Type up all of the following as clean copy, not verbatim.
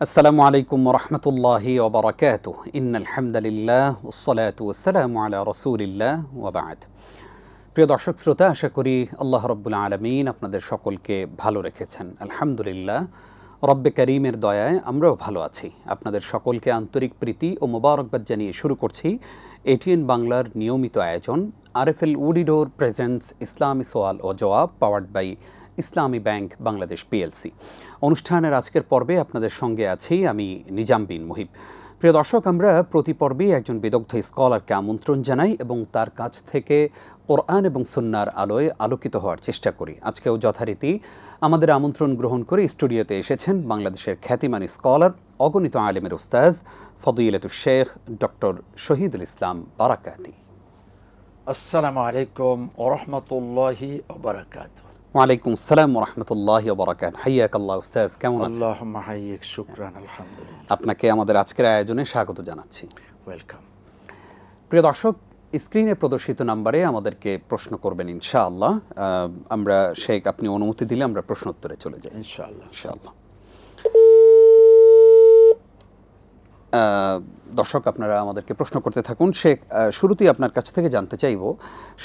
আসসালামু আলাইকুম রহমতুল্লাহি ওবরাকাতুহ ইন্নাল হামদুলিল্লাহ ওয়াসসালাতু ওয়াসসালামু আলা রাসূলিল্লাহ ওয়া বা'দ। প্রিয় দর্শক শ্রোতা, আশা করি আল্লাহ রাব্বুল আলামিন আপনাদের সকলকে ভালো রেখেছেন। আলহামদুলিল্লাহ, রব্বে করিমের দয়ায় আমরাও ভালো আছি। আপনাদের সকলকে আন্তরিক প্রীতি ও মোবারকবাদ জানিয়ে শুরু করছি এটিএন বাংলার নিয়মিত আয়োজন আরএফএল উডিডোর প্রেজেন্টস ইসলামী সওয়াল ও জবাব, powered by Islami bank Bangladesh PLC. অনুষ্ঠানের আজকের পর্বে আপনাদের সঙ্গে আছি আমি নিজাম বিন মুহিব। প্রিয় দর্শক, আমরা প্রতি পর্বেই একজন বিদগ্ধ স্কলারকে আমন্ত্রণ জানাই এবং তার কাছ থেকে কোরআন এবং সুন্নাহর আলোয় আলোকিত হওয়ার চেষ্টা করি। আজকেও যথারীতি আমাদের আমন্ত্রণ গ্রহণ করে স্টুডিওতে এসেছেন বাংলাদেশের খ্যাতিমান স্কলার, অগণিত আলেমের উস্তাজ ফদিলাতুশ শেখ ডক্টর শহীদুল ইসলাম বারাকাতি। আসসালামু আলাইকুম ওয়া রাহমাতুল্লাহি ওয়া বারাকাতুহু। ওয়ালাইকুম আসসালাম ওয়া রাহমাতুল্লাহি ওয়া বারাকাতুহু। হাইয়াকাল্লাহ উস্তাজ, কেমন আছেন? আল্লাহুম্মা হাইয়িক, শুকরান, আলহামদুলিল্লাহ। আপনাকে আমাদের আজকের আয়োজনে স্বাগত জানাচ্ছি। ওয়েলকাম। প্রিয় দর্শক, স্ক্রিনে প্রদর্শিত নাম্বারে আমাদেরকে প্রশ্ন করবেন ইনশাআল্লাহ। আমরা শেখ, আপনি অনুমতি দিলে আমরা প্রশ্ন উত্তরে চলে যাই ইনশাআল্লাহ। ইনশাআল্লাহ। দর্শক, আপনারা আমাদেরকে প্রশ্ন করতে থাকুন। শেখ, শুরুতেই আপনার কাছ থেকে জানতে চাইব,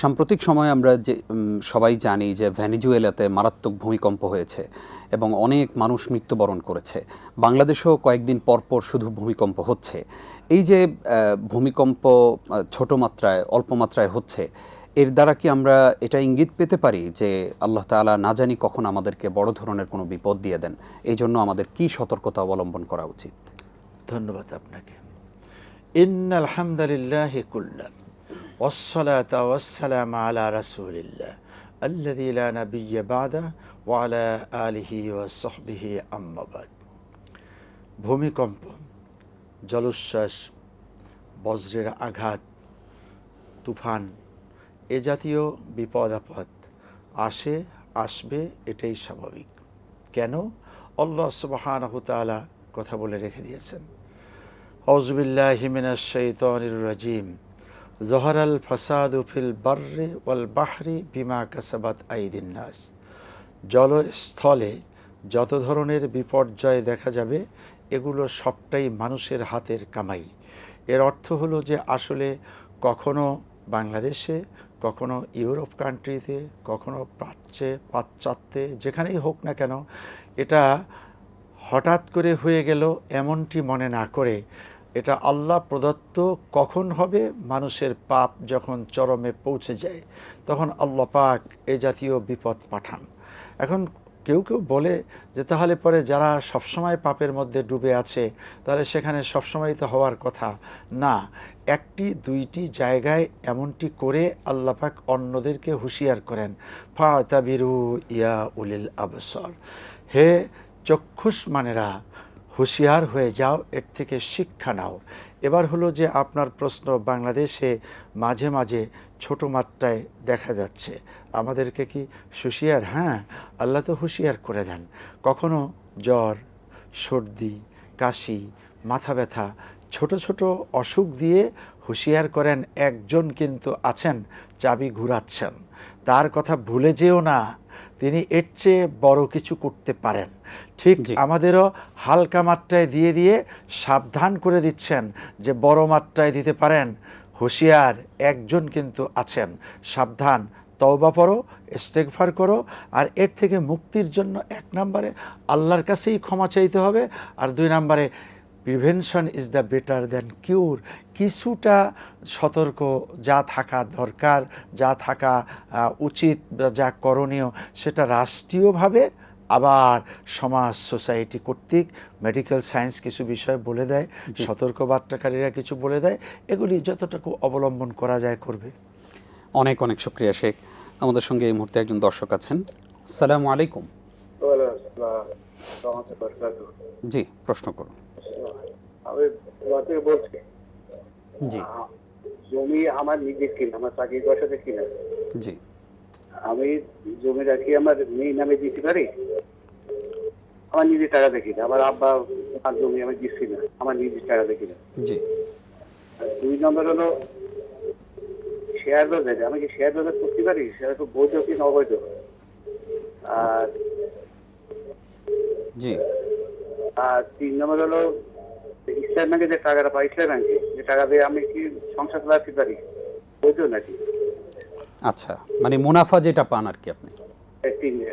সাম্প্রতিক সময়ে আমরা যে সবাই জানি যে ভেনেজুয়েলাতে মারাত্মক ভূমিকম্প হয়েছে এবং অনেক মানুষ মৃত্যুবরণ করেছে। বাংলাদেশেও কয়েকদিন পরপর শুধু ভূমিকম্প হচ্ছে। এই যে ভূমিকম্প ছোট মাত্রায়, অল্প মাত্রায় হচ্ছে, এর দ্বারা কি আমরা এটা ইঙ্গিত পেতে পারি যে আল্লাহ তাআলা না জানি কখন আমাদেরকে বড় ধরনের কোনো বিপদ দিয়ে দেন? এই জন্য আমাদের কি সতর্কতা অবলম্বন করা উচিত? ধন্যবাদ আপনাকে। ইন্নাল হামদুলিল্লাহি কুল্লাহ ওয়াসসালাতু ওয়াসসালামু আলা রাসূলিল্লাহ আল্লাযী লা নাবিয়্যা বা'দা ওয়া আলা আলিহি ওয়া সাহবিহি আম্মা বা'দ। ভূমিকম্প, জলোচ্ছ্বাস, বজ্রের আঘাত, তুফান, এ জাতীয় বিপদ আপদ আসবে, এটাই স্বাভাবিক। কেন? আল্লাহ সুবহানাহু ওয়া তাআলা কথা বলে রেখে দিয়েছেন, আউযু বিল্লাহি মিনাশ শাইতানির রাজিম, যহারাল ফাসাদু ফিল বাররি ওয়াল বাহরি বিমা কাসাবাত আইদিন নাস। জলস্থলে যত ধরনের বিপর্যয় দেখা যাবে, এগুলো সবটাই মানুষের হাতের কামাই। এর অর্থ হলো যে আসলে কখনো বাংলাদেশে, কখনো ইউরোপ কান্ট্রিতে, কখনো পাশ্চাত্যে, যেখানেই হোক না কেন, এটা হঠাৎ করে হয়ে গেল এমনটি মনে না করে, এটা আল্লাহ প্রদত্ত। কখন হবে? মানুষের পাপ যখন চরমে পৌঁছে যায়, তখন আল্লাহ পাক এই জাতীয় বিপদ পাঠান। এখন কেউ কেউ বলে যে তাহলে পরে যারা সবসময় পাপের মধ্যে ডুবে আছে, তাহলে সেখানে সবসময় তো হওয়ার কথা না। একটি দুইটি জায়গায় এমনটি করে আল্লাহ পাক অন্যদেরকে হুঁশিয়ার করেন, ফাতাবিরু ইয়া উলিল আবসার, হে চক্ষুষ্মানেরা, হুঁশিয়ার হয়ে যাও, এর থেকে শিক্ষা নাও। এবার হলো যে আপনার প্রশ্ন, বাংলাদেশে মাঝে মাঝে ছোটো মাত্রায় দেখা যাচ্ছে, আমাদেরকে কি হুঁশিয়ার? হ্যাঁ, আল্লাহ তো হুঁশিয়ার করে দেন। কখনো জ্বর, সর্দি, কাশি, মাথা ব্যথা, ছোট ছোট অসুখ দিয়ে হুঁশিয়ার করেন। একজন কিন্তু আছেন, চাবি ঘুরাচ্ছেন, তার কথা ভুলে যেও না, তিনি এর চেয়ে বড় কিছু করতে পারেন। ঠিক আমাদেরও হালকা মাত্রায় দিয়ে দিয়ে সাবধান করে দিচ্ছেন যে বড় মাত্রায় দিতে পারেন। হুঁশিয়ার একজন কিন্তু আছেন, সাবধান, তওবা পড়ো, ইস্তেগফার করো। আর এর থেকে মুক্তির জন্য 1 নম্বরে আল্লাহর কাছেই ক্ষমা চাইতে হবে, আর 2 নম্বরে prevention is the better than cure. কিছুটা সতর্ক যা থাকা দরকার, যা থাকা উচিত, যা করণীয়, সেটা রাষ্ট্রীয়ভাবে, আবার সমাজ, সোসাইটি কর্তৃক, মেডিকেল সায়েন্স কিছু বিষয় বলে দেয়, সতর্কবার্তাকারীরা কিছু বলে দেয়, এগুলি যতটুকু অবলম্বন করা যায় করবে। অনেক অনেক শুকরিয়া শেখ। আমাদের সঙ্গে এই মুহূর্তে একজন দর্শক আছেন। আসসালামু আলাইকুম। জি, প্রশ্ন করুন। আমি বলছি, জি, জমি আমার নিজের কিনা, আমার চাকরির পয়সাতে কিনা। জি, আমি জমি রাখি আমার মেয়ে নামে দিতে পারি? আমার নিজের টাকা দেখি না, আমার আব্বা আর জমি আমি দিচ্ছি না, আমার নিজের টাকা দেখি না। জি। 2 নম্বর হলো শেয়ার বাজারে, আমি কি শেয়ার বাজার করতে পারি? সেটা তো বৈধ কি অবৈধ? আর জি, আর 3 নম্বর হলো ইসলাম ব্যাংকে যে টাকাটা পাই, ইসলাম ব্যাংকে যে টাকা দিয়ে আমি কি সংসার চালাতে পারি, বুঝছো নাকি? আচ্ছা, মানে মুনাফা যেটা পান আর কি আপনি।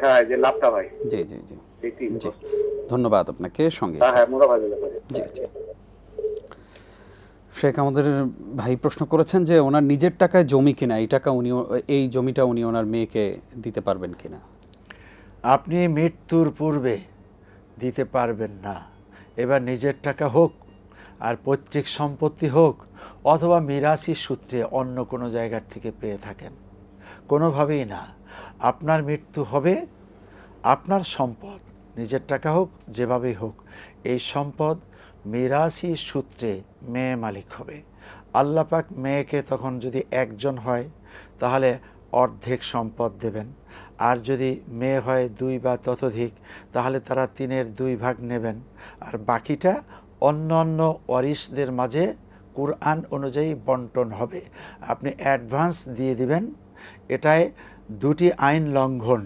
হ্যাঁ, যে লাভটা হয়। জি জি জি এই 3। জি, ধন্যবাদ আপনাকে। সঙ্গে হ্যাঁ, মুনাফা দিতে পারে। জি জি। শেখ আমাদের ভাই প্রশ্ন করেছেন যে ওনার নিজের টাকায় জমি কিনা, এই জমিটা উনি ওনার মেয়েকে দিতে পারবেন কিনা। আপনি মৃত্যুর পূর্বে দিতে পারবেন না। এবার নিজের টাকা হোক আর পৈতৃক সম্পত্তি হোক অথবা মিরাসি সূত্রে অন্য কোনো জায়গার থেকে পেয়ে থাকেন, কোনোভাবেই না। আপনার মৃত্যু হবে, আপনার সম্পদ নিজের টাকা হোক যেভাবেই হোক, এই সম্পদ মিরাসি সূত্রে মেয়ে মালিক হবে। আল্লাহ পাক মেয়েকে তখন যদি একজন হয় তাহলে অর্ধেক সম্পদ দেবেন, আর যদি মেয়ে হয় 2 বা ততোধিক তাহলে তারা 3-এর 2 ভাগ নেবেন, আর বাকিটা অন্য অন্য ওয়ারিসদের মাঝে কুরআন অনুযায়ী বন্টন হবে। আপনি অ্যাডভান্স দিয়ে দিবেন। এটায় 2টি আইন লঙ্ঘন।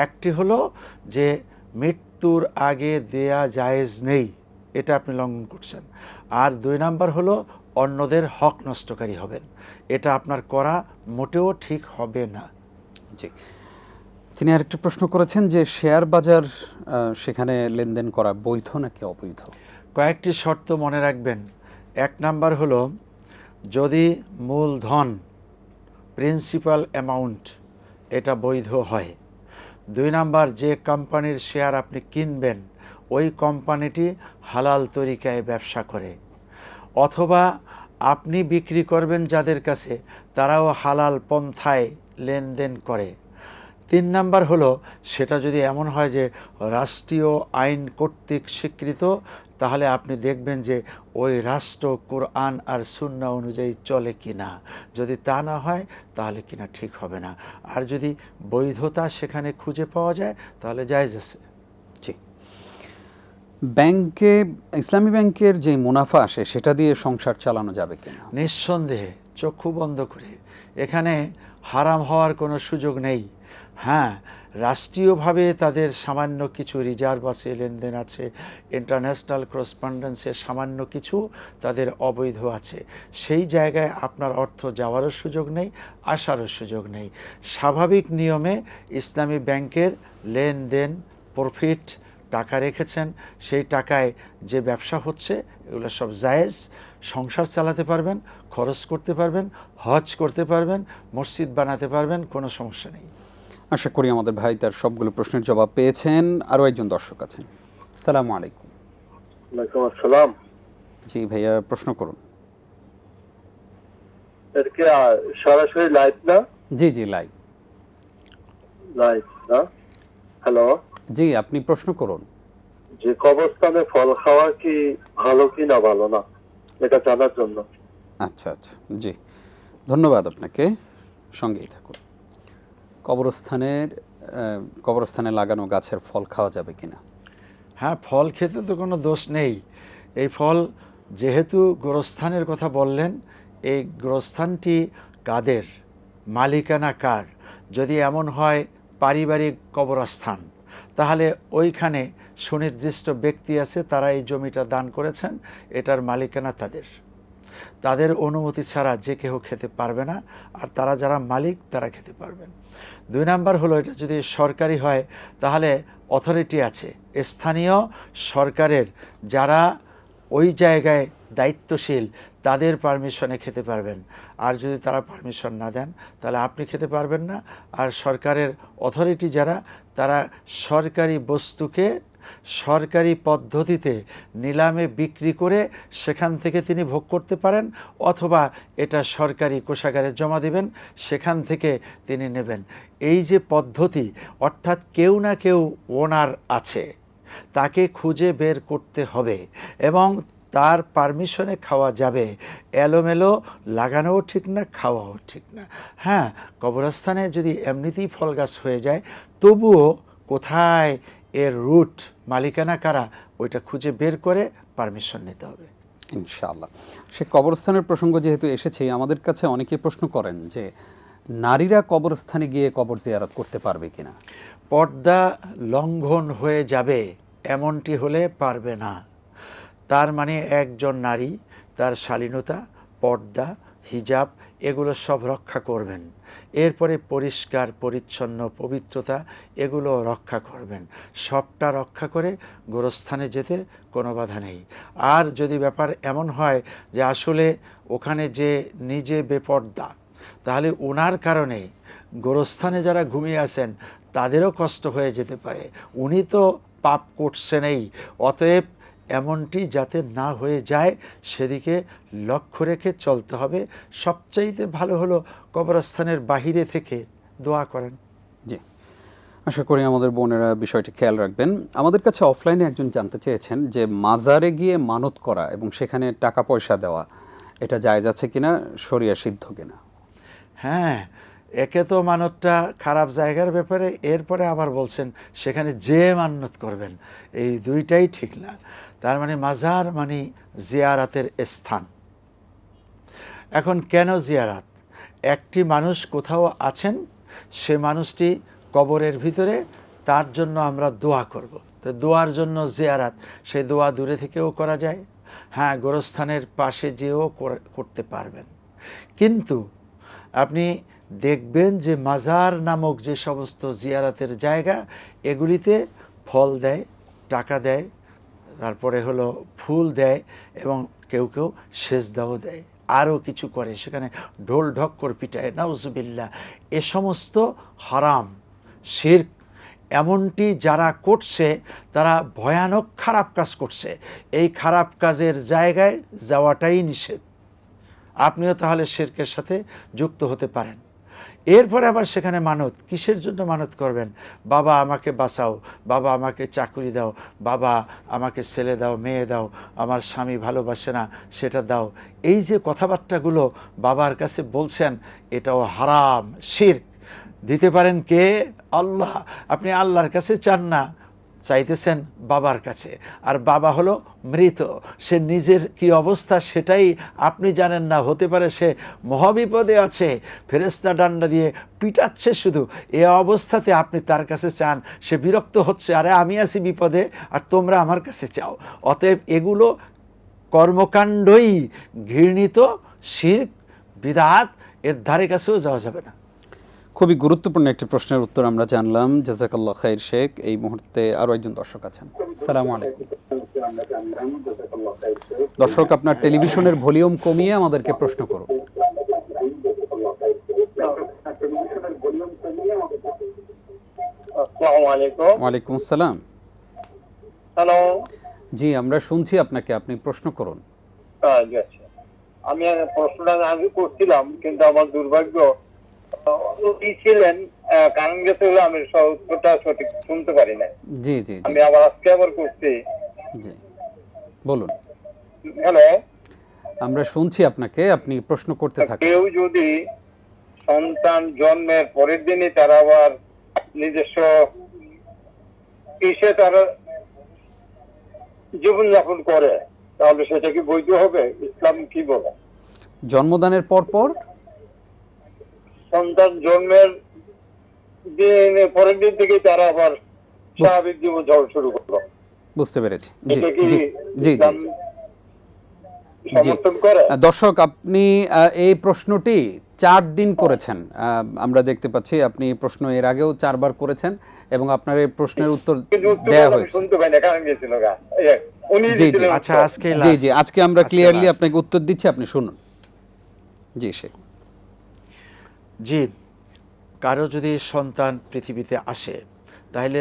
একটি হলো যে মৃত্যুর আগে দেয়া জায়েজ নেই, এটা আপনি লঙ্ঘন করছেন। আর 2 নাম্বার হলো অন্যদের হক নষ্টকারী হবেন, এটা আপনার করা মোটেও ঠিক হবে না। জি, তিনি আরেকটা প্রশ্ন করেছেন যে শেয়ার বাজার সেখানে লেনদেন করা বৈধ নাকি অবৈধ। কয়েকটি শর্ত মনে রাখবেন। 1 নাম্বার হলো যদি মূলধন প্রিন্সিপাল অ্যামাউন্ট এটা বৈধ হয়। 2 নাম্বার যে কোম্পানির শেয়ার আপনি কিনবেন ওই কোম্পানিটি হালাল তরিকায় ব্যবসা করে, অথবা আপনি বিক্রি করবেন যাদের কাছে তারাও হালাল পন্থায় লেনদেন করে। 3 নাম্বার হলো সেটা যদি এমন হয় যে রাষ্ট্রীয় আইন কর্তৃক স্বীকৃত, তাহলে আপনি দেখবেন যে ওই রাষ্ট্র কোরআন আর সুন্নাহ অনুযায়ী চলে কিনা। যদি তা না হয় তাহলে কিনা ঠিক হবে না। আর যদি বৈধতা সেখানে খুঁজে পাওয়া যায় তাহলে জায়েজ আছে। জি, ব্যাংকে, ইসলামী ব্যাংকের যে মুনাফা আসে সেটা দিয়ে সংসার চালানো যাবে কিনা। নিঃসন্দেহে চক্ষু বন্ধ করে, এখানে হারাম হওয়ার কোনো সুযোগ নেই। হ্যাঁ, রাষ্ট্রীয়ভাবে তাদের সামান্য কিছু রিজার্ভ আছে, লেনদেন আছে, ইন্টারন্যাশনাল করসপন্ডেন্সের সামান্য কিছু তাদের অবৈধ আছে। সেই জায়গায় আপনার অর্থ যাওয়ারও সুযোগ নেই, আসারও সুযোগ নেই। স্বাভাবিক নিয়মে ইসলামী ব্যাংকের লেনদেন, প্রফিট, টাকা রেখেছেন, সেই টাকায় যে ব্যবসা হচ্ছে এগুলো সব জায়েজ। সংসার চালাতে পারবেন, খরচ করতে পারবেন, হজ করতে পারবেন, মসজিদ বানাতে পারবেন, কোনো সমস্যা নেই। আশা করি আমাদের ভাই তার সবগুলো প্রশ্নের জবাব পেয়েছেন। আরও একজন দর্শক আছেন। আসসালামু আলাইকুম। ওয়ালাইকুম আসসালাম। জি ভাইয়া, প্রশ্ন করুন। এর কি সরাসরি লাইভ না? জি জি, লাইভ না। হ্যালো, জি, আপনি প্রশ্ন করুন। যে কবরস্থানে ফল খাওয়া কি ভালো কি না ভালো না এটা জানার জন্য। আচ্ছা আচ্ছা, জি, ধন্যবাদ আপনাকে। সঙ্গেই থাকুন। কবরস্থানে লাগানো গাছের ফল খাওয়া যাবে কিনা। হ্যাঁ, ফল খেতে তো কোনো দোষ নেই। এই ফল যেহেতু গোরস্থানের কথা বললেন, এই গোরস্থানটি কাদের, মালিকানা কার? যদি এমন হয় পারিবারিক কবরস্থান, তাহলে ওইখানে সুনির্দিষ্ট ব্যক্তি আছে, তারা এই জমিটা দান করেছেন, এটার মালিকানা তাদের অনুমতি ছাড়া যে কেউ খেতে পারবে না, আর তারা যারা মালিক তারা খেতে পারবেন। 2 নাম্বার হলো এটা যদি সরকারি হয় তাহলে অথরিটি আছে, স্থানীয় সরকারের যারা ওই জায়গায় দায়িত্বশীল তাদের পারমিশনে খেতে পারবেন। আর যদি তারা পারমিশন না দেন তাহলে আপনি খেতে পারবেন না। আর সরকারের অথরিটি যারা, তারা সরকারি বস্তুকে সরকারি পদ্ধতিতে নিলামে বিক্রি করে সেখান থেকে তিনি ভোগ করতে পারেন, অথবা এটা সরকারি কোষাগারে জমা দিবেন, সেখান থেকে তিনি নেবেন। এই যে পদ্ধতি, অর্থাৎ কেউ না কেউ ওনার আছে, তাকে খুঁজে বের করতে হবে এবং তার পারমিশনে খাওয়া যাবে। এলোমেলো লাগানোও ঠিক না, খাওয়াও ঠিক না। হ্যাঁ, কবরস্থানে যদি এমনিতেই ফল গাছ হয়ে যায়, তবুও কোথায় এর রুট, মালিকানা কারা, ওইটা খুঁজে বের করে পারমিশন নিতে হবে ইনশাআল্লাহ। সে কবরস্থানের প্রসঙ্গ যেহেতু এসেছে, আমাদের কাছে অনেকে প্রশ্ন করেন যে নারীরা কবরস্থানে গিয়ে কবর জিয়ারত করতে পারবে কিনা। পর্দা লঙ্ঘন হয়ে যাবে এমনটি হলে পারবে না। তার মানে একজন নারী তার শালীনতা, পর্দা, হিজাব এগুলো সব রক্ষা করবেন। এরপরে পরিষ্কার পরিচ্ছন্ন পবিত্রতা এগুলো রক্ষা করবেন। সবটা রক্ষা করে গোরস্থানে যেতে কোনো বাধা নেই। আর যদি ব্যাপার এমন হয় যে আসলে ওখানে যে নিজে বেপর্দা, তাহলে ওনার কারণে গোরস্থানে যারা ঘুমিয়ে আছেন তাদেরও কষ্ট হয়ে যেতে পারে। উনি তো পাপ করছেনই, অতএব এমনটি যাতে না হয়ে যায় সেদিকে লক্ষ্য রেখে চলতে হবে। সবচাইতে ভালো হলো কবরস্থানের বাহিরে থেকে দোয়া করেন। জি, আশা করি আমাদের বোনেরা বিষয়টি খেয়াল রাখবেন। আমাদের কাছে অফলাইনে একজন জানতে চেয়েছেন যে মাজারে গিয়ে মানত করা এবং সেখানে টাকা পয়সা দেওয়া এটা জায়েজ আছে কিনা, শরিয়া সিদ্ধ কিনা? হ্যাঁ, একে তো মানতটা খারাপ জায়গার ব্যাপারে, এরপরে আবার বলছেন সেখানে যে মান্নত করবেন, এই দুইটাই ঠিক না। তার মানে মাজার মানে জিয়ারাতের স্থান। এখন কেন জিয়ারাত? একটি মানুষ কোথাও আছেন, সে মানুষটি কবরের ভিতরে, তার জন্য আমরা দোয়া করব। তো দোয়ার জন্য জিয়ারাত, সেই দোয়া দূরে থেকেও করা যায়, হ্যাঁ গোরস্থানের পাশে যেও করতে পারবেন। কিন্তু আপনি দেখবেন যে মাজার নামক যে সমস্ত জিয়ারাতের জায়গা, এগুলিতে ফল দেয়, টাকা দেয়, তারপরে হলো ফুল দেয় এবং কেউ কেউ সেজদাও দেয়, আরও কিছু করে, সেখানে ঢোল ঢক্কর পিটায়, নাউজুবিল্লাহ। এ সমস্ত হারাম, শিরক। এমনটি যারা করছে তারা ভয়ানক খারাপ কাজ করছে। এই খারাপ কাজের জায়গায় যাওয়াটাই নিষেধ। আপনিও তাহলে শিরকের সাথে যুক্ত হতে পারেন। এরপরে আবার সেখানে মানত, কিসের জন্য মানত করবেন? বাবা আমাকে বাঁচাও, বাবা আমাকে চাকরি দাও, বাবা আমাকে ছেলে দাও, মেয়ে দাও, আমার স্বামী ভালোবাসে না সেটা দাও। এই যে কথাবার্তাগুলো বাবার কাছে বলছেন, এটাও হারাম, শিরক। দিতে পারেন কে? আল্লাহ। আপনি আল্লাহর কাছে চান না, চাইতেছেন বাবার কাছে। আর বাবা হলো মৃত, সে নিজের কি অবস্থা সেটাই আপনি জানেন না। হতে পারে সে মহাবিপদে আছে, ফেরেশতা ডান্ডা দিয়ে পিটাচ্ছে শুধু, এ অবস্থাতে আপনি তার কাছে চান, সে বিরক্ত হচ্ছে, আরে আমি আছি বিপদে আর তোমরা আমার কাছে চাও। অতএব এগুলো কর্মকাণ্ডই ঘৃণিত, শিরক, বিদআত, এর ধারে কাছেও যাওয়া যাবে না। খুবই গুরুত্বপূর্ণ একটি প্রশ্নের উত্তর আমরা জানলাম। জাযাকাল্লাহ খাইর শেখ। এই মুহূর্তে আরও একজন দর্শক আছেন। আসসালামু আলাইকুম। দর্শক, আপনার টেলিভিশনের ভলিউম কমিয়ে আমাদেরকে প্রশ্ন করুন। আসসালামু আলাইকুম। ওয়ালাইকুম আসসালাম। হ্যালো। জি, আমরা শুনছি আপনাকে, আপনি প্রশ্ন করুন। আমি প্রশ্নটা আগে করছিলাম, কিন্তু আমার দুর্ভাগ্য ছিলেন, কারণ গেছে হলো আমি উত্তরটা সঠিক শুনতে পারি না। জি জি আমি আজকে আবার করছি। জি, বলুন। হ্যালো, আমরা শুনছি আপনাকে, আপনি প্রশ্ন করতে থাকুন। কেউ যদি সন্তান জন্মের পরের দিনই তারা আবার নিজস্ব ইসে তারা জীবনযাপন করে, তাহলে সেটা কি বৈধ হবে? ইসলাম কি বলে? জন্মদানের পর পর সন্তান জন্মের দিন পরের দিন থেকে তারা আবার স্বাভাবিক জীবন যাপন শুরু করলো। বুঝতে পেরেছি। জি এটা কি জি জি ইসলাম সমর্থন করে? দর্শক, আপনি এই প্রশ্নটি 4 দিন করেছেন। আমরা দেখতে পাচ্ছি আপনি প্রশ্ন এর আগেও 4 বার করেছেন এবং আপনার এই প্রশ্নের উত্তর দেয়া হয়েছে। শুনতে পাই না, কারণ গিয়েছিল গা। উনি জি জি আচ্ছা, আজকে জি জি আজকে আমরা ক্লিয়ারলি আপনাকে উত্তর দিচ্ছি, আপনি শুনুন। জি শেখ। জি, কারো যদি সন্তান পৃথিবীতে আসে, তাহলে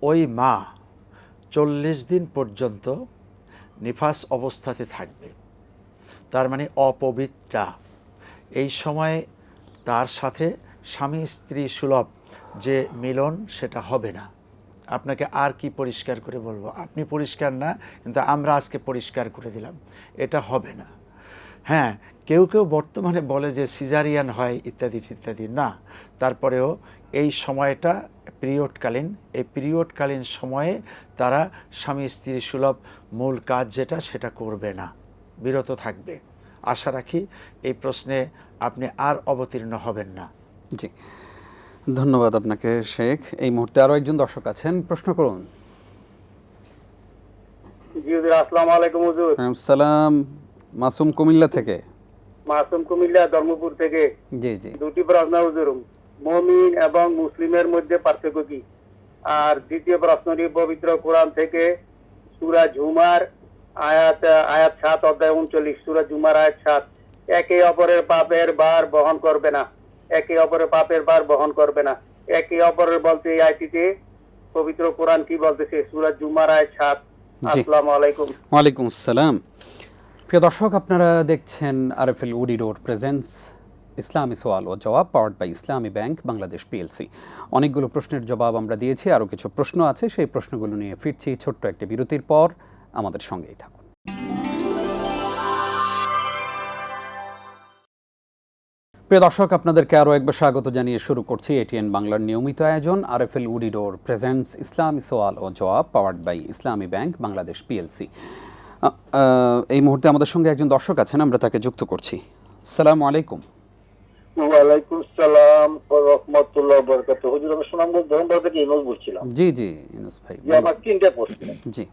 ওই মা 40 দিন পর্যন্ত নিফাস অবস্থাতে থাকবে, তার মানে অপবিত্রা। এই সময় তার সাথে স্বামী স্ত্রী সুলভ যে মিলন সেটা হবে না। আপনাকে আর কি পরিষ্কার করে বলবো, আপনি পরিষ্কার না, কিন্তু আমরা আজকে পরিষ্কার করে দিলাম, এটা হবে না। হ্যাঁ, কেউ কেউ বর্তমানে বলে যে সিজারিয়ান হয় ইত্যাদি ইত্যাদি, না, তারপরেও এই সময়টা পিরিয়ডকালীন, এই পিরিয়ডকালীন সময়ে তারা স্বামী স্ত্রী সুলভ মূল কাজ যেটা সেটা করবে না, বিরত থাকবে। আশা রাখি এই প্রশ্নে আপনি আর অবতীর্ণ হবেন না। জি, ধন্যবাদ আপনাকে শেখ। এই মুহূর্তে আরও একজন দর্শক আছেন, প্রশ্ন করুন। জি হুজুর, আসসালামু আলাইকুম হুজুর। সালাম। মাসুম কুমিল্লা থেকে। মাসুম কুমিল্লা ধর্মপুর থেকে। জি জি। দুটি প্রশ্ন হুজুর, মুমিন এবং মুসলিমের মধ্যে পার্থক্য কি? আর দ্বিতীয় প্রশ্নটি পবিত্র কোরআন থেকে সূরা ঝুমার আয়াত 7 অধ্যায় 39, সূরা ঝুমার আয়াত 7, একে অপরের পাপের ভার বহন করবে না, একে অপরের পাপের ভার বহন করবে না। একে অপরের বলতে এই আয়াতটিতে পবিত্র কোরআন কি বলতেছে? সূরা ঝুমার আয়াত 7। জি। আসসালামু আলাইকুম। ওয়ালাইকুম আসসালাম। প্রিয় দর্শক, আপনারা দেখছেন আরএফএল উডি রোড প্রেজেন্টস ইসলামী সওয়াল ও জবাব, powered by Islami bank Bangladesh PLC. অনেকগুলো প্রশ্নের জবাব আমরা দিয়েছি, আরও কিছু প্রশ্ন আছে, সেই প্রশ্নগুলো নিয়ে ফিরছি ছোট্ট একটি বিরতির পর। আমাদের সঙ্গেই থাকুন। প্রিয় দর্শক, আপনাদেরকে আরও একবার স্বাগত জানিয়ে শুরু করছি এটিএন বাংলার নিয়মিত আয়োজন আরএফএল উডি রোড প্রেজেন্টস ইসলামী সওয়াল ও জবাব, powered by Islami bank Bangladesh PLC. এই মুহূর্তে আমাদের সঙ্গে একজন দর্শক আছেন, আমরা তাকে যুক্ত করছি। আসসালামু আলাইকুম। ওয়ালাইকুম আসসালাম ওয়া রাহমাতুল্লাহি ওয়া বারাকাতুহু। হুজুর, আমি সুনামগঞ্জ ধর্মপাড়া থেকে ইউনুস বলছিলাম। জি জি ইউনুস ভাই। যে আমার তিনটা প্রশ্ন। জি।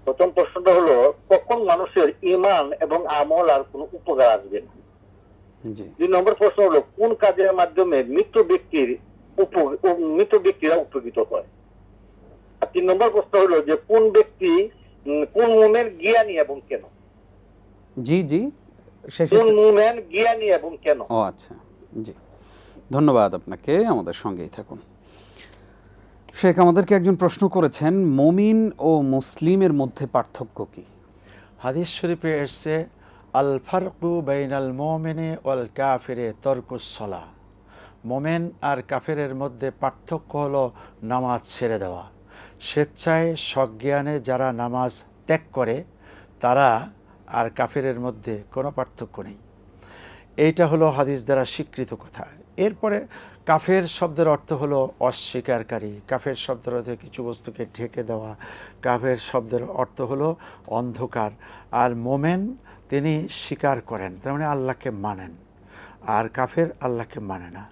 প্রথম প্রশ্নটা হলো, কখন মানুষের ঈমান এবং আমল আর কোনো উপকার আসবে না? জি। 2 নম্বর প্রশ্ন হলো, কোন কাজের মাধ্যমে মৃত ব্যক্তিরা উপকৃত হয়? আর 3 নম্বর প্রশ্ন হলো যে কোন ব্যক্তি কোন মুমিন জ্ঞানী এবং কেন? জি জি। কোন মুমিন জ্ঞানী এবং কেন? ও আচ্ছা, জি, ধন্যবাদ আপনাকে, আমাদের সঙ্গেই থাকুন। শেখ আমাদেরকে একজন প্রশ্ন করেছেন, মুমিন ও মুসলিমের মধ্যে পার্থক্য কি? হাদিস শরীফে এসছে, আল ফারকু বাইনাল মুমিনি ওয়াল কাফিরে তরকুস সালাহ। মোমেন আর কাফেরের মধ্যে পার্থক্য হলো নামাজ ছেড়ে দেওয়া। স্বেচ্ছায় সজ্ঞানে যারা নামাজ ত্যাগ করে তারা আর কাফেরের মধ্যে কোনো পার্থক্য নেই। এইটা হলো হাদিস দ্বারা স্বীকৃত কথা। এরপরে কাফের শব্দের অর্থ হলো অস্বীকারী, কাফের শব্দের অর্থ কিছু বস্তুকে ঢেকে দেওয়া, কাফের শব্দের অর্থ হলো অন্ধকার। আর মোমেন তিনি স্বীকার করেন, তার মানে আল্লাহকে মানেন। আর কাফের আল্লাহকে মানে না।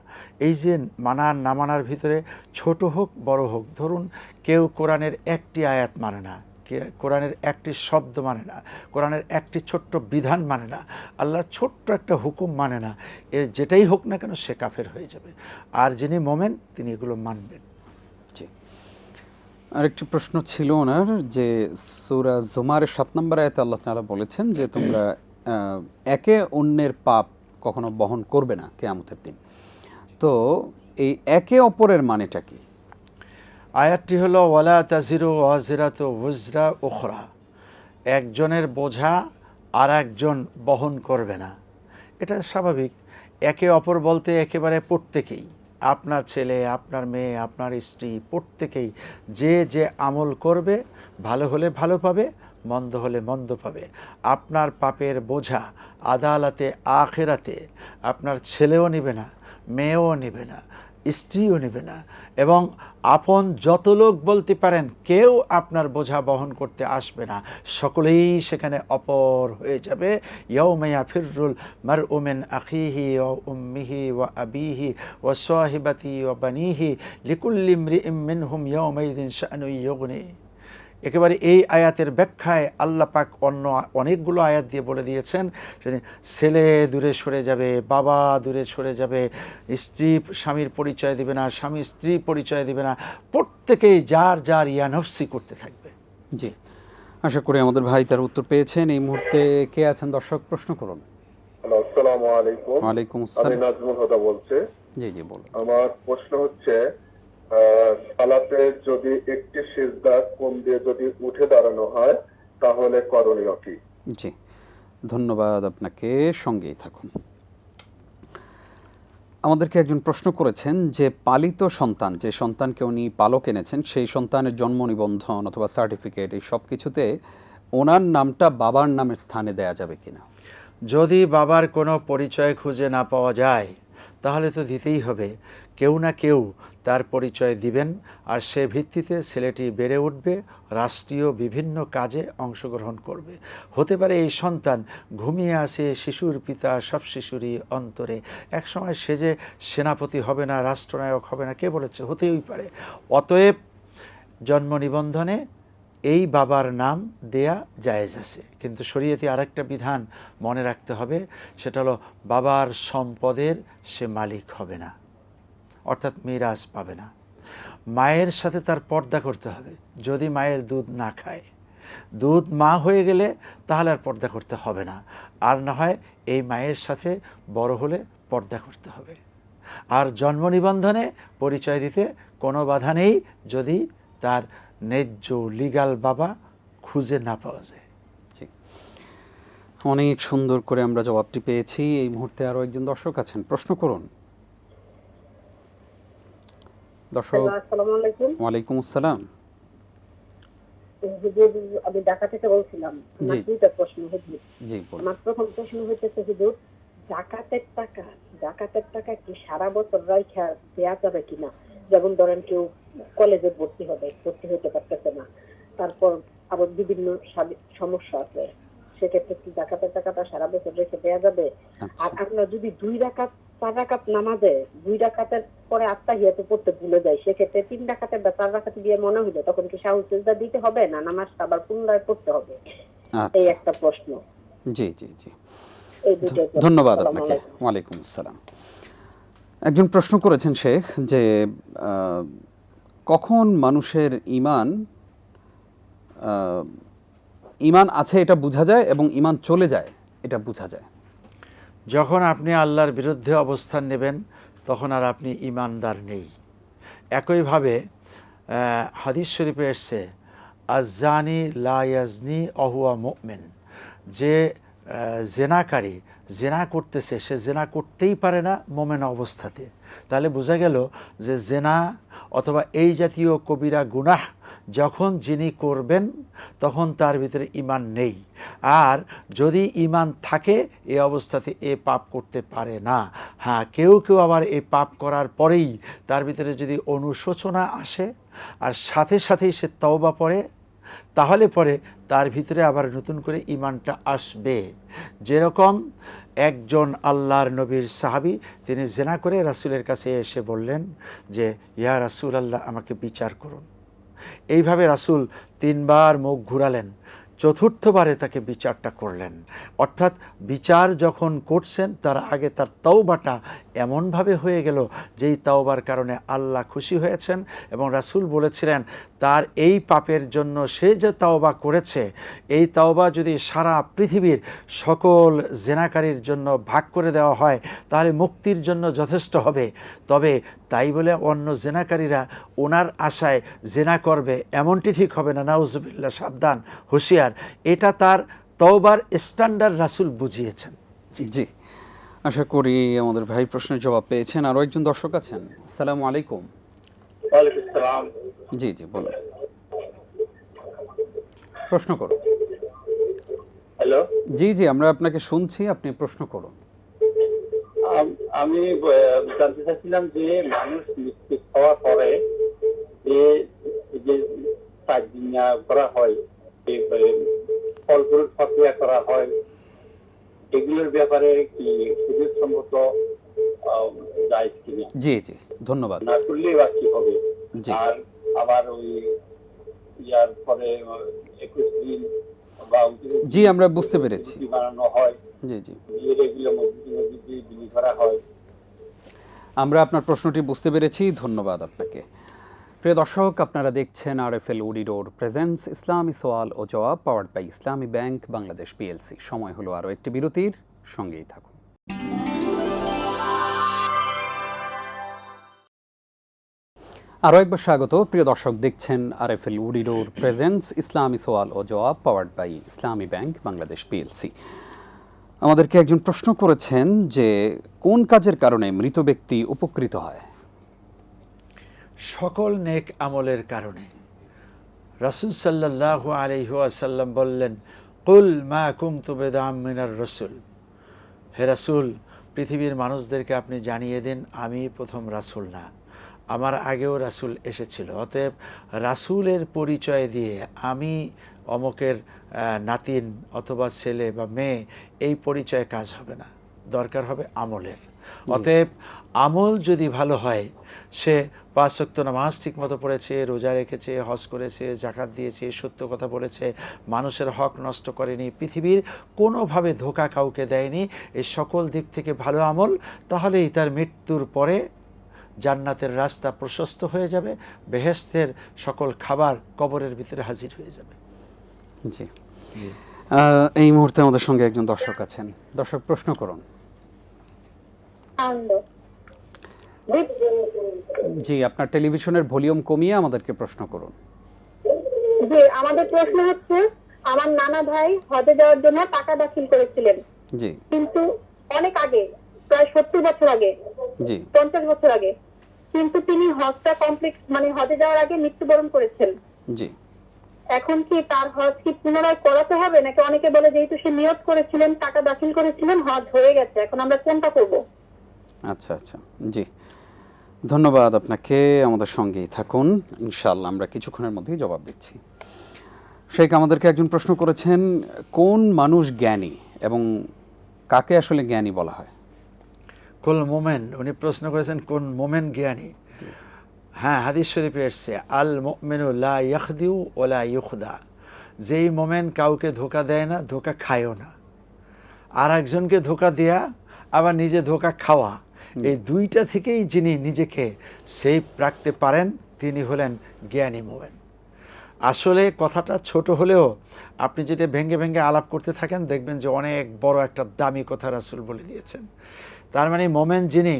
এই যে মানার না মানার ভিতরে ছোট হোক বড় হোক, ধরুন কেউ কোরআনের একটি আয়াত মানে না, কোরআনের একটি শব্দ মানে না, কোরআনের একটি ছোট্ট বিধান মানে না, আল্লাহর ছোট্ট একটা হুকুম মানে না, এর যেটাই হোক না কেন সে কাফের হয়ে যাবে। আর যিনি মোমেন তিনি এগুলো মানবেন। জি। আরেকটি প্রশ্ন ছিল ওনার, যে সূরা জুমারের 7 নম্বর আয়াতে আল্লাহ তাআলা বলেছেন যে তোমরা একে অন্যের পাপ কখনো বহন করবে না কিয়ামতের দিন। তো এই একে অপরের মানেটা কি? আয়াতটি হলো, ওয়ালা তাজিরু ওয়াজিরাতু ওয়িজরা উখরা। একজনের বোঝা আর একজন বহন করবে না, এটা স্বাভাবিক। একে অপর বলতে একেবারে প্রত্যেকেই, আপনার ছেলে, আপনার মেয়ে, আপনার স্ত্রী, প্রত্যেকেই যে যে আমল করবে, ভালো হলে ভালো পাবে, মন্দ হলে মন্দ পাবে। আপনার পাপের বোঝা আদালতে আখিরাতে আপনার ছেলেও নেবে না, মেয়েও নেবে না, স্ত্রীও নেবে না, এবং আপন যত লোক বলতে পারেন কেউ আপনার বোঝা বহন করতে আসবে না, সকলেই সেখানে অপর হয়ে যাবে। ইয়াউমা ইয়াফিরুল মারউ মিন আখিহি ওয়া উম্মিহি ওয়া আবিহি ওয়া সাহিবাতি ওয়া বানিহি লিকুল্লি ইমরিইম মিনহুম ইয়াউমাইযিন শাআনুন ইউগনি। একেবারে এই আয়াতের ব্যাখ্যায় আল্লাহ পাক অন্য অনেকগুলো আয়াত দিয়ে বলে দিয়েছেন, সেদিন ছেলে দূরে সরে যাবে, বাবা দূরে সরে যাবে, স্ত্রী স্বামীর পরিচয় দিবে না, স্বামী স্ত্রী পরিচয় দিবে না, প্রত্যেকেই যার যার ইয়ানফসি করতে থাকবে। জি, আশা করি আমাদের ভাই তার উত্তর পেয়েছেন। এই মুহূর্তে কে আছেন দর্শক, প্রশ্ন করুন। আসসালামু আলাইকুম। ওয়ালাইকুম আমি আসসালাম। নাজমুল হুদা বলছি। জি জি বলুন। আমার প্রশ্ন হচ্ছে, সালাতে যদি একটি সিজদা কোণ দিয়ে যদি উঠে দাঁড়ানো হয় তাহলে করণীয় কি? জি, ধন্যবাদ আপনাকে, সঙ্গেই থাকুন। আমাদেরকে একজন প্রশ্ন করেছেন যে পালিত সন্তান, যে সন্তানকে উনি পালক এনেছেন, সেই সন্তানের জন্ম নিবন্ধন অথবা সার্টিফিকেট এই সব কিছুতে ওনার নামটা বাবার নামের স্থানে দেয়া যাবে কিনা? যদি বাবার কোনো পরিচয় খুঁজে না পাওয়া যায় তাহলে তো দিতেই হবে, কেউ না কেউ তার পরিচয় দিবেন, আর সে ভিত্তিতে ছেলেটি বেড়ে উঠবে, রাষ্ট্রীয় বিভিন্ন কাজে অংশগ্রহণ করবে। হতে পারে এই সন্তান ঘুমিয়ে আসে শিশুর পিতা, সব শিশুরই অন্তরে, একসময় সে যে সেনাপতি হবে না, রাষ্ট্রনায়ক হবে না, কে বলেছে? হতেই পারে। অতএব জন্ম নিবন্ধনে এই বাবার নাম দেয়া জায়েজ আছে, কিন্তু শরীয়তে আরেকটা বিধান মনে রাখতে হবে, সেটা হলো বাবার সম্পদের সে মালিক হবে না, অর্থাৎ মিরাজ পাবে না। মায়ের সাথে তার পর্দা করতে হবে। যদি মায়ের দুধ না খায়, দুধ মা হয়ে গেলে তাহলে আর পর্দা করতে হবে না, আর না হয় এই মায়ের সাথে বড় হলে পর্দা করতে হবে। আর জন্ম নিবন্ধনে পরিচয় দিতে কোনো বাধা নেই, যদি তার ন্যায্য লিগ্যাল বাবা খুঁজে না পাওয়া যায়। জি, অনেক সুন্দর করে আমরা জবাবটি পেয়েছি। এই মুহূর্তে আরও একজন দর্শক আছেন, প্রশ্ন করুন। দর্শক, আসসালামু আলাইকুম। ওয়ালাইকুম আসসালাম। হুজুর, আমি ঢাকা থেকে বলছিলাম। আমার জি। দুইটা প্রশ্ন হুজুর। জি বলুন। আমার প্রথম প্রশ্ন হইতেছে হুজুর, জাকাতের টাকা কি সারা বছর রাইখা দেয়া যাবে কিনা? যেমন ধরেন কেউ কলেজে ভর্তি হতে পারতেছে না, তারপর আবার বিভিন্ন সমস্যা আছে, সেক্ষেত্রে কি জাকাতের টাকাটা সারা বছর রেখে দেয়া যাবে? আচ্ছা। আর আমরা যদি 2 রাকাত 4 রাকাত নামাজে 2 রাকাতের পরে আত্তাহিয়াতু পড়তে ভুলে যাই, সেক্ষেত্রে 3 রাকাতের বা 4 রাকাত দিয়ে মনে হলো তখন কি সাহু সিজদা দিতে হবে না নামাজটা আবার পুনরায় পড়তে হবে? এই আচ্ছা, একটা প্রশ্ন। জি জি জি, এই দুটো প্রশ্ন। ধন্যবাদ আসসালামু আপনাকে। আলাইকুম। ওয়ালাইকুম আসসালাম। একজন প্রশ্ন করেছেন শেখ যে কখন মানুষের ঈমান আছে এটা বোঝা যায় এবং ঈমান চলে যায় এটা বোঝা যায়? যখন আপনি আল্লাহর বিরুদ্ধে অবস্থান নেবেন তখন আর আপনি ঈমানদার নেই। একইভাবে হাদিস শরীফে এসছে, আজ্জানি লা ইয়াজনি অহুয়া মুমিন, যে জেনাকারী জেনা করতেছে সে জেনা করতেই পারে না মোমেন অবস্থাতে। তাহলে বোঝা গেল যে জেনা অথবা এই জাতীয় কবিরা গুনাহ যখন যিনি করবেন তখন তার ভিতরে ঈমান নেই। আর যদি ঈমান থাকে এই অবস্থাতে এ পাপ করতে পারে না। হ্যাঁ, কেউ কেউ আবার এই পাপ করার পরেই তার ভিতরে যদি অনুশোচনা আসে আর সাথে সাথেই সে তওবা পড়ে, তাহলে পরে তার ভিতরে আবার নতুন করে ঈমানটা আসবে। যেরকম একজন আল্লাহর নবীর সাহাবী, তিনি জেনা করে রাসূলের কাছে এসে বললেন যে, ইয়া রাসূলাল্লাহ, আমাকে বিচার করুন। এইভাবে রাসূল 3 বার মুখ ঘুরালেন, চতুর্থবারে তাকে বিচারটা করলেন। অর্থাৎ বিচার যখন করছেন তার আগে তার তওবাটা এমনভাবে হয়ে গেল যেই তওবার কারণে আল্লাহ খুশি হয়েছেন, এবং রাসূল বলেছিলেন তার এই পাপের জন্য সে যে তওবা করেছে, এই তওবা যদি সারা পৃথিবীর সকল জেনাকারীর জন্য ভাগ করে দেওয়া হয় তাহলে মুক্তির জন্য যথেষ্ট হবে। তবে তাই বলে অন্য জেনাকারীরা ওনার আশায় জেনা করবে এমনটি ঠিক হবে না। নাউজুবিল্লাহ, সাবধান, হুঁশিয়ার। এটা তার তওবার স্ট্যান্ডার্ড রাসূল বুঝিয়েছেন। জি, আশা করি আমাদের ভাই প্রশ্নের জবাব পেয়েছেন। আরও একজন দর্শক আছেন। আসসালামু আলাইকুম। ওয়ালাইকুম আসসালাম। জি জি বলুন, প্রশ্ন করুন। হ্যালো, জি জি, আমরা আপনাকে শুনছি, আপনি প্রশ্ন করুন। আমি জানতে চাচ্ছিলাম যে মানুষ নিশ্চিত হওয়ার পরে যে যে সাজনা করা হয়, ফলগুলো প্রক্রিয়া করা হয়, এগুলোর ব্যাপারে কি সুযোগ সম্মত যায় কিনা? জি জি, ধন্যবাদ। না করলে বা কি হবে? জি। আর আবার ওই ইয়ার পরে 21 দিন বা 29 দিন জি, আমরা বুঝতে পেরেছি। রুটি বানানো হয়, জি জি, এগুলো মসজিদে বিলি করা হয়। আমরা আপনার প্রশ্নটি বুঝতে পেরেছি, ধন্যবাদ আপনাকে। প্রিয় দর্শক, আপনারা দেখছেন আরএফএল উডিডোর প্রেজেন্স ইসলামী সওয়াল ও জবাব, powered by Islami bank Bangladesh PLC. সময় হলো আরও একটি বিরতির, সঙ্গেই থাকুন। আরও একবার স্বাগত। প্রিয় দর্শক, দেখছেন আরএফএল উডিডোর প্রেজেন্স ইসলামী সওয়াল ও জবাব, powered by Islami bank Bangladesh PLC. আমাদেরকে একজন প্রশ্ন করেছেন যে কোন কাজের কারণে মৃত ব্যক্তি উপকৃত হয়? সকল নেক আমলের কারণে। রাসূল সাল্লাল্লাহু আলাইহি ওয়াসাল্লাম বললেন, কুল মা কুনতু বিদআম মিনার রাসূল। হে রাসূল, পৃথিবীর মানুষদেরকে আপনি জানিয়ে দিন আমি প্রথম রাসূল না, আমার আগেও রাসূল এসেছিল। অতএব রাসূলের পরিচয় দিয়ে আমি অমকের নাতিন অথবা ছেলে বা মেয়ে, এই পরিচয়ে কাজ হবে না, দরকার হবে আমলের। অতএব আমল যদি ভালো হয়, সে 5 ওয়াক্ত নামাজ ঠিকমতো পড়েছে, রোজা রেখেছে, হজ করেছে, জাকাত দিয়েছে, সত্য কথা বলেছে, মানুষের হক নষ্ট করেনি, পৃথিবীর কোনোভাবে ধোঁকা কাউকে দেয়নি, এই সকল দিক থেকে ভালো আমল, তাহলেই তার মৃত্যুর পরে জান্নাতের রাস্তা প্রশস্ত হয়ে যাবে, বেহেশতের সকল খাবার কবরের ভিতরে হাজির হয়ে যাবে। জি, এই মুহূর্তে আমাদের সঙ্গে একজন দর্শক আছেন। দর্শক, প্রশ্ন করুন। জি, আপনার টেলিভিশনের ভলিউম কমিয়ে আমাদেরকে প্রশ্ন করুন। জি, আমাদের প্রশ্ন হচ্ছে, আমার নানা ভাই হজে যাওয়ার জন্য টাকা দাখিল করেছিলেন, জি, কিন্তু অনেক আগে, প্রায় 70 বছর আগে, জি, 50 বছর আগে, কিন্তু তিনি হজটা কমপ্লিট মানে হজে যাওয়ার আগে মৃত্যুবরণ করেছেন। জি। এখন কি তার হজ কি পুনরায় করাতে হবে, নাকি অনেকে বলে যেহেতু সে নিয়ত করেছিলেন, টাকা দাখিল করেছিলেন, হজ হয়ে গেছে, এখন আমরা কোনটা করব? আচ্ছা আচ্ছা, জি, ধন্যবাদ আপনাকে। আমাদের সঙ্গেই থাকুন, ইনশাআল্লাহ আমরা কিছুক্ষণের মধ্যেই জবাব দিচ্ছি। শেখ আমাদেরকে একজন প্রশ্ন করেছেন, কোন মানুষ জ্ঞানী এবং কাকে আসলে জ্ঞানী বলা হয়? কোন মোমেন, উনি প্রশ্ন করেছেন কোন মোমেন জ্ঞানী। হ্যাঁ, হাদিস শরীফে এসছে, আল মুমিনু লা ইয়াখদিউ ওয়ালা ইউখদা, যেই মোমেন কাউকে ধোকা দেয় না, ধোকা খায়ও না। আর একজনকে ধোকা দেয়া আবার নিজে ধোকা খাওয়া, এই দুইটা থেকেই যিনি নিজেকে সেফ রাখতে পারেন, তিনি হলেন জ্ঞানী মোমেন। আসলে কথাটা ছোট হলেও আপনি যেটা ভেঙ্গে ভেঙ্গে আলাপ করতে থাকেন, দেখবেন যে অনেক বড় একটা দামি কথা রাসূল বলে দিয়েছেন। তার মানে মোমেন যিনি,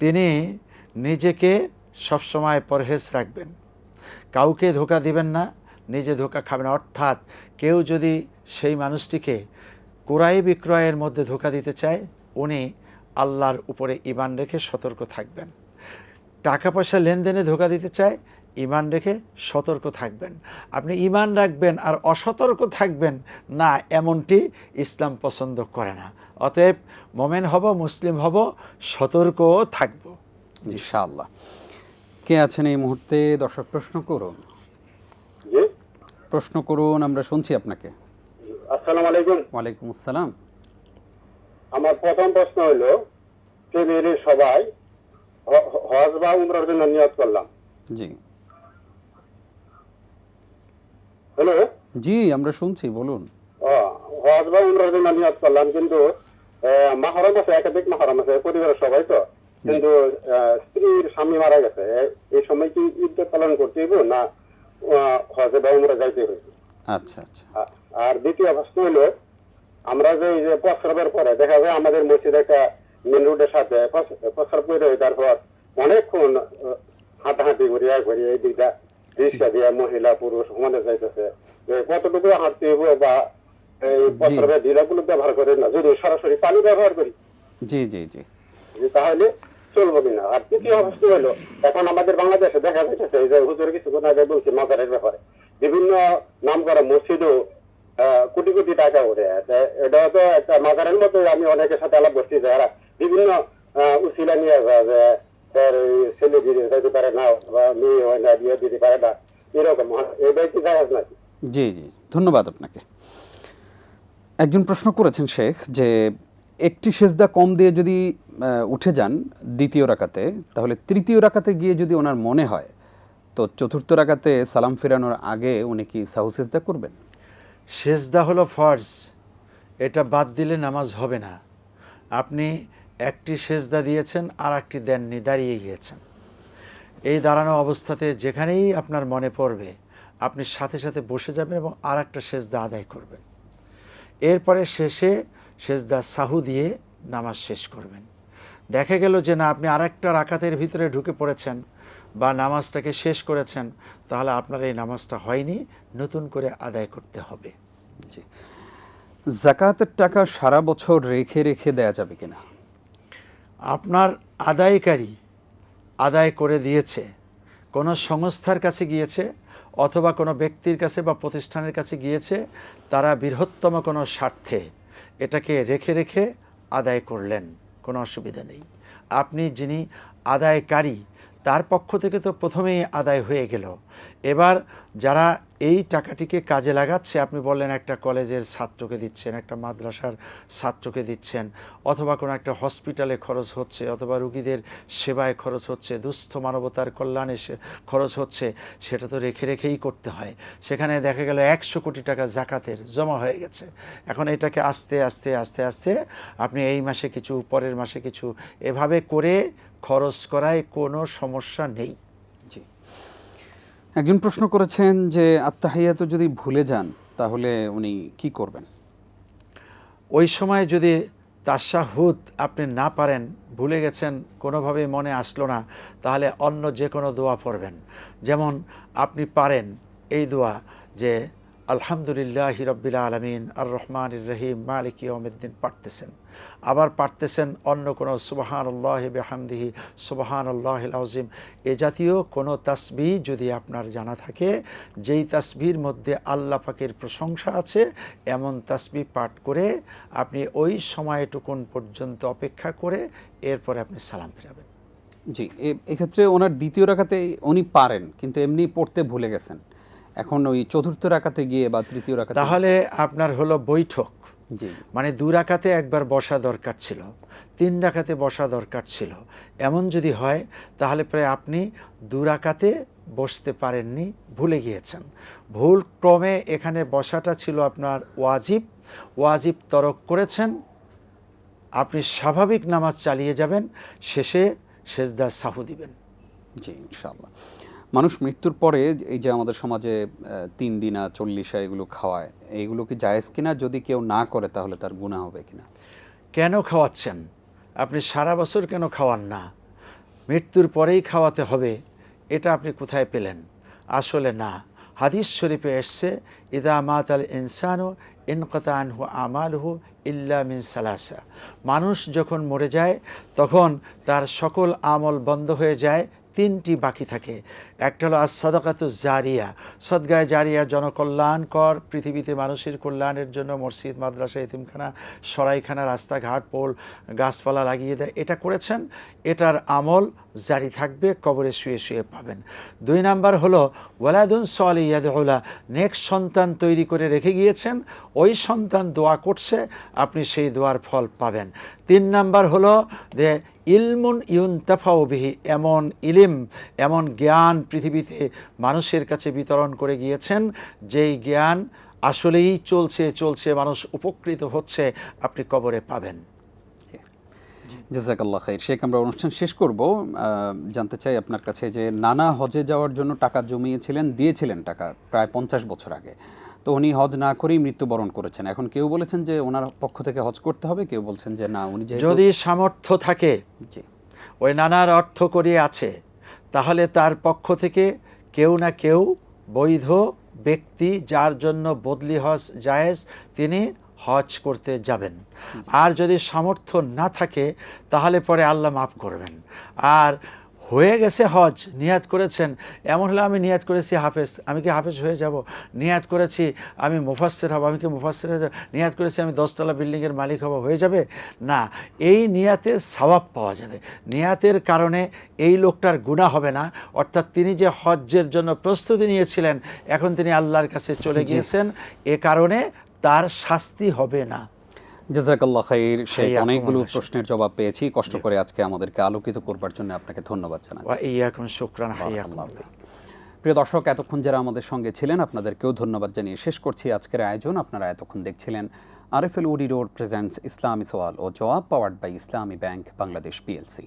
তিনি নিজেকে সবসময় পরহেজ রাখবেন, কাউকে ধোকা দিবেন না, নিজে ধোকা খাবেন। অর্থাৎ কেউ যদি সেই মানুষটিকে ক্রয় বিক্রয়ের মধ্যে ধোকা দিতে চায়, উনি আল্লাহর উপরে ঈমান রেখে সতর্ক থাকবেন। টাকা পয়সা লেনদেনে ধোকা দিতে চায়, ঈমান রেখে সতর্ক থাকবেন। আপনি ঈমান রাখবেন আর অসতর্ক থাকবেন না, এমনটি ইসলাম পছন্দ করে না। অতএব মোমেন হব, মুসলিম হব, সতর্কও থাকব। ইনশাআল্লাহ। কে আছেন এই মুহূর্তে? দর্শক, প্রশ্ন করুন। জি, প্রশ্ন করুন, আমরা শুনছি আপনাকে। আসসালামু আলাইকুম। ওয়ালাইকুম আসসালাম। আমার প্রথম প্রশ্ন হলো, ফ্যামিলির সবাই হজ বা উমরার জন্য নিয়ত করলাম। জি, হ্যালো, জি, আমরা শুনছি, বলুন। হজ বা উমরার জন্য নিয়ত করলাম, কিন্তু মাহরম আছে, একাধিক মাহরম আছে, পরিবারের সবাই তো, কিন্তু স্ত্রীর স্বামী মারা গেছে, এই সময় কি ঈদ পালন করতে হইব না হজে বা উমরা যাইতে হইব? আচ্ছা আচ্ছা, আর দ্বিতীয় প্রশ্ন হলো, আমরা যে এই যে প্রস্রাবের পরে দেখা যায় আমাদের মসজিদে একটা মেন রোডের সাথে প্রস্রাব করে, তারপর অনেকক্ষণ হাঁটাহাঁটি করিয়া ঘুরিয়ে এই দিকটা রিক্সা দিয়ে মহিলা পুরুষ সমানে যাইতেছে, কতটুকু হাঁটতে হইব বা এই প্রস্রাবের ঢিলাগুলো ব্যবহার করে না, যদি সরাসরি পানি ব্যবহার করি জি জি জি, তাহলে চলবো কিনা? আর তৃতীয় প্রশ্ন হলো, এখন আমাদের বাংলাদেশে দেখা যাচ্ছে এই যে হুজুর কিছুক্ষণ আগে বলছি মাজারের ব্যাপারে, বিভিন্ন নাম করা মসজিদও কোটি কোটি টাকা ওঠে। এটা তো একটা মাজারের মতো। আমি অনেকের সাথে আলাপ করছি যারা বিভিন্ন উসিলা নিয়ে যায় যে ছেলে দিয়ে যাইতে পারে না বা মেয়ে হয় না, বিয়ে দিতে পারে না, এরকম। এটাই কি জায়েজ নাকি? জি জি, ধন্যবাদ আপনাকে। একজন প্রশ্ন করেছেন শেখ, যে একটি সেজদা কম দিয়ে যদি উঠে যান দ্বিতীয় রাকাতে, তাহলে তৃতীয় রাকাতে গিয়ে যদি ওনার মনে হয়, তো চতুর্থ রাকাতে সালাম ফেরানোর আগে উনি কি সাহু সেজদা করবেন? সেজদা হলো ফরজ, এটা বাদ দিলে নামাজ হবে না। আপনি একটি সেজদা দিয়েছেন আর একটি দেননি, দাঁড়িয়ে গিয়েছেন। এই দাঁড়ানো অবস্থাতে যেখানেই আপনার মনে পড়বে, আপনি সাথে সাথে বসে যাবেন এবং আর একটা সেজদা আদায় করবেন। এরপরে শেষে সেজদা সাহু দিয়ে নামাজ শেষ করবেন। দেখা গেল যে না, আপনি আর একটা রাকাতের ভিতরে ঢুকে পড়েছেন বা নামাজটাকে শেষ করেছেন, তাহলে আপনার এই নামাজটা হয়নি, নতুন করে আদায় করতে হবে। জি, যাকাতের টাকা সারা বছর রেখে রেখে দেয়া যাবে কিনা? আপনার আদায়কারী আদায় করে দিয়েছে, কোনো সংস্থার কাছে গিয়েছে অথবা কোনো ব্যক্তির কাছে বা প্রতিষ্ঠানের কাছে গিয়েছে, তারা বৃহত্তম কোনো স্বার্থে এটাকে রেখে রেখে আদায় করলেন, কোনো অসুবিধা নেই। আপনি যিনি আদায়কারী, তার পক্ষ থেকে তো প্রথমেই আদায় হয়ে গেল। এবার যারা এই টাকাটিকে কাজে লাগাচ্ছে, আপনি বললেন একটা কলেজের ছাত্রকে দিচ্ছেন, একটা মাদ্রাসার ছাত্রকে দিচ্ছেন, অথবা কোনো একটা হসপিটালে খরচ হচ্ছে, অথবা রুগীদের সেবায় খরচ হচ্ছে, দুস্থ মানবতার কল্যাণে খরচ হচ্ছে, সেটা তো রেখে রেখেই করতে হয়। সেখানে দেখা গেল 100 কোটি টাকা জাকাতের জমা হয়ে গেছে। এখন এটাকে আস্তে আস্তে আস্তে আস্তে আপনি এই মাসে কিছু, পরের মাসে কিছু, এভাবে করে খরচ করায় কোনো সমস্যা নেই। জি, একজন প্রশ্ন করেছেন যে আত্তাহিয়াতু যদি ভুলে যান তাহলে উনি কি করবেন? ওই সময় যদি তাশাহুদ আপনি না পারেন, ভুলে গেছেন, কোনোভাবেই মনে আসলো না, তাহলে অন্য যে কোনো দোয়া পড়বেন। যেমন আপনি পারেন এই দোয়া যে আলহামদুলিল্লাহি রাব্বিল আলামিন আর রহমানির রহিম মালিক ইয়াউমিদ্দিন পারতেছেন, আবার পারতেছেন অন্য কোনো সুবহানাল্লাহি বিহামদিহি সুবহানাল্লাহিল আযীম, এ জাতীয় কোনো তাসবিহ যদি আপনার জানা থাকে, যেই তাসবিহর মধ্যে আল্লাহ পাকের প্রশংসা আছে, এমন তাসবিহ পাঠ করে আপনি ওই সময়টুকুন পর্যন্ত অপেক্ষা করে এরপরে আপনি সালাম ফিরাবেন। জি, এক্ষেত্রে ওনার দ্বিতীয় রাকাতে উনি পারেন কিন্তু এমনি পড়তে ভুলে গেছেন, এখন ওই চতুর্থ রাকাতে গিয়ে বা তৃতীয় রাকাতে, তাহলে আপনার হলো বৈঠক। জি, মানে 2 রাকাতে একবার বসা দরকার ছিল, 3 রাকাতে বসা দরকার ছিল, এমন যদি হয় তাহলে প্রায় আপনি 2 রাকাতে বসতে পারেননি, ভুলে গিয়েছেন। ভুল ক্রমে এখানে বসাটা ছিল আপনার ওয়াজিব তরক করেছেন, আপনি স্বাভাবিক নামাজ চালিয়ে যাবেন, শেষে সেজদা সাহু দিবেন। জি, ইনশাআল্লাহ। মানুষ মৃত্যুর পরে এই যে আমাদের সমাজে 3 দিনা 40 এগুলো খাওয়ায়, এইগুলো কি জায়েজ কিনা? যদি কেউ না করে তাহলে তার গুনাহ হবে কিনা? কেন খাওয়াচ্ছেন? আপনি সারা বছর কেন খাওয়ান না? মৃত্যুর পরেই খাওয়াতে হবে, এটা আপনি কোথায় পেলেন? আসলে না, হাদিস শরীফে এসছে ইদা মাতাল ইনসানু ইনকাতা আনহু আমালুহু ইল্লা মিন সালাসা, মানুষ যখন মরে যায় তখন তার সকল আমল বন্ধ হয়ে যায়, 3টি বাকি থাকে। একটা হলো as-সাদাকাতু জারিয়া, সদগায়ে জারিয়া, জনকল্যাণকর, পৃথিবীতে মানুষের কল্যাণের জন্য মসজিদ, মাদ্রাসা, এতিমখানা, সরাইখানা, রাস্তাঘাট, পোল, গাছপালা লাগিয়ে দেয়, এটা করেছেন, এটার আমল জারি থাকবে, কবরে শুয়ে শুয়ে পাবেন। 2 নাম্বার হলো ওয়ালাদুন সালিহ ইয়াদউ লা, নেক্সট সন্তান তৈরি করে রেখে গিয়েছেন, ওই সন্তান দোয়া করছে, আপনি সেই দোয়ার ফল পাবেন। 3 নাম্বার হলো যে ইলমুন ইউনতাফাউ বিহি, এমন ইলিম, এমন জ্ঞান পৃথিবীতে মানুষের কাছে বিতরণ করে গিয়েছেন, যেই জ্ঞান আসলেই চলছে মানুষ উপকৃত হচ্ছে, আপনি কবরে পাবেন। জাযাকাল্লাহ খাইর। শেখ, আমরা অনুষ্ঠান শেষ করব। জানতে চাই আপনার কাছে যে নানা হজে যাওয়ার জন্য টাকা জমিয়েছিলেন, দিয়েছিলেন টাকা প্রায় 50 বছর আগে, তো উনি হজ না করেই মৃত্যুবরণ করেছেন। এখন কেউ বলেছেন যে ওনার পক্ষ থেকে হজ করতে হবে, কেউ বলছেন যে না, উনি যদি সামর্থ্য থাকে, জি, ওই নানার অর্থ করিয়ে আছে, তাহলে তার পক্ষ থেকে কেউ না কেউ বৈধ ব্যক্তি, যার জন্য বদলি হজ জায়েজ, তিনি হজ করতে যাবেন। আর যদি সামর্থ্য না থাকে তাহলে পরে আল্লাহ মাফ করবেন। আর হয়ে গেছে হজ, নিয়াত করেছেন, এমন হলে আমি নিয়াত করেছি হাফেজ, আমি কি হাফেজ হয়ে যাব? নিয়াত করেছি আমি মুফাসসির হব, আমি কি মুফাসসির হয়ে যাব? নিয়াত করেছি আমি 10 তলা বিল্ডিংয়ের মালিক হব, হয়ে যাবে? না, এই নিয়াতের সওয়াব পাওয়া যাবে। নিয়াতের কারণে এই লোকটার গুনাহ হবে না, অর্থাৎ তিনি যে হজ্জের জন্য প্রস্তুতি নিয়েছিলেন, এখন তিনি আল্লাহর কাছে চলে গিয়েছেন, এ কারণে তার শাস্তি হবে না। জাযাকাল্লাহ খাইর। শেখ, অনেকগুলো প্রশ্নের জবাব পেয়েছি, কষ্ট করে আজকে আমাদেরকে আলোকিত করবার জন্য আপনাকে ধন্যবাদ জানাচ্ছি। ওয়া ইয়াকুম শুকরান হাইয়াকুম। প্রিয় দর্শক, এতক্ষণ যারা আমাদের সঙ্গে ছিলেন আপনাদেরকেও ধন্যবাদ জানিয়ে শেষ করছি আজকের আয়োজন। আপনারা এতক্ষণ দেখছিলেন আরএফএল উডি রোড প্রেজেন্টস ইসলামী সওয়াল ও জবাব, powered by Islami bank Bangladesh PLC.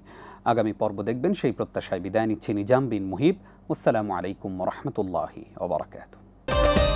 আগামী পর্ব দেখবেন, সেই প্রত্যাশায় বিদায় নিচ্ছি নিজাম বিন মুহিব। আসসালামু আলাইকুম ওয়া রাহমাতুল্লাহি ওয়া বারাকাতুহু।